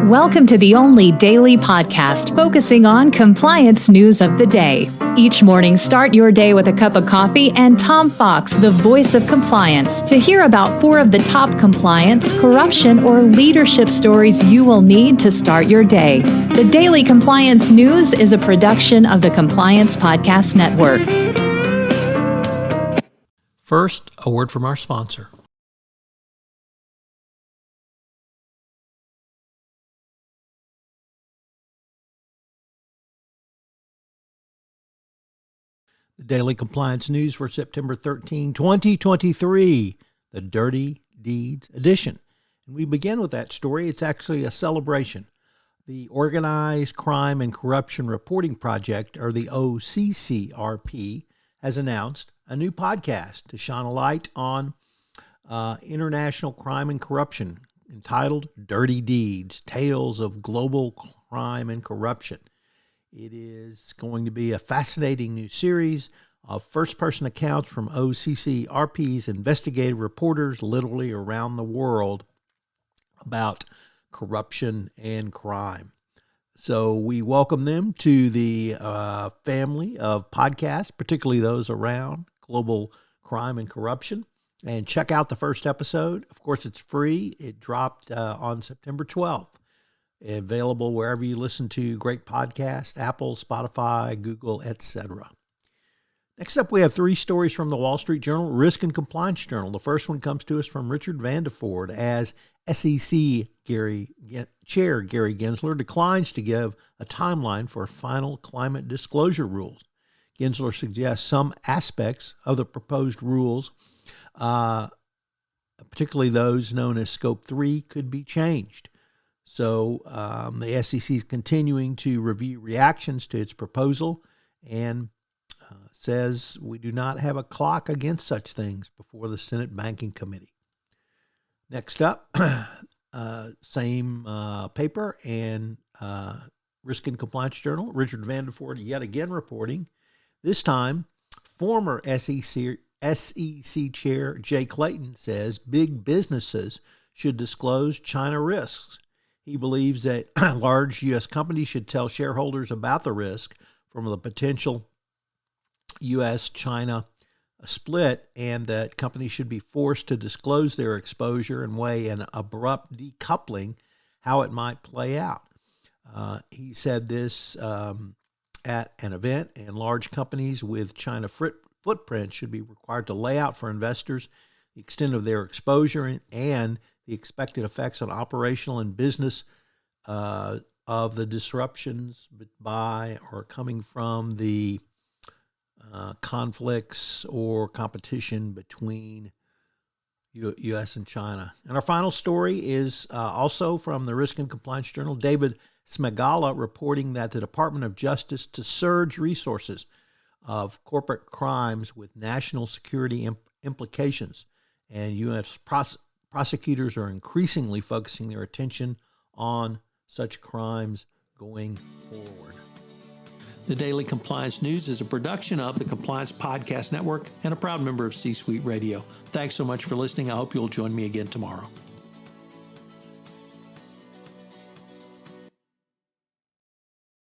Welcome to the only daily podcast focusing on compliance news of the day. Each morning, start your day with a cup of coffee and Tom Fox, the voice of compliance, to hear about 4 of the top compliance, corruption, or leadership stories you will need to start your day. The Daily Compliance News is a production of the Compliance Podcast Network. First, a word from our sponsor. The Daily Compliance News for September 13, 2023, the Dirty Deeds Edition. And we begin with that story. It's actually a celebration. The Organized Crime and Corruption Reporting Project, or the OCCRP, has announced a new podcast to shine a light on international crime and corruption entitled Dirty Deeds, Tales of Global Crime and Corruption. It is going to be a fascinating new series of first-person accounts from OCCRP's investigative reporters literally around the world about corruption and crime. So we welcome them to the family of podcasts, particularly those around global crime and corruption. And check out the first episode. Of course, it's free. It dropped on September 12th. Available wherever you listen to great podcasts, Apple, Spotify, Google, etc. Next up, we have 3 stories from the Wall Street Journal, Risk and Compliance Journal. The first one comes to us from Richard Vandeford as SEC Chair Gary Gensler declines to give a timeline for final climate disclosure rules. Gensler suggests some aspects of the proposed rules, particularly those known as Scope 3, could be changed. So the SEC is continuing to review reactions to its proposal and says we do not have a clock against such things before the Senate Banking Committee. Next up, same paper and Risk and Compliance Journal, Richard Vandeford yet again reporting. This time, former SEC Chair Jay Clayton says big businesses should disclose China risks. He believes that large U.S. companies should tell shareholders about the risk from the potential U.S.-China split, and that companies should be forced to disclose their exposure and weigh an abrupt decoupling, how it might play out. He said this at an event, and large companies with China footprints should be required to lay out for investors the extent of their exposure and the expected effects on operational and business of the disruptions by or coming from the conflicts or competition between U.S. and China. And our final story is also from the Risk and Compliance Journal. David Smagala reporting that the Department of Justice to surge resources of corporate crimes with national security implications, and U.S. prosecutors are increasingly focusing their attention on such crimes going forward. The Daily Compliance News is a production of the Compliance Podcast Network and a proud member of C-Suite Radio. Thanks so much for listening. I hope you'll join me again tomorrow.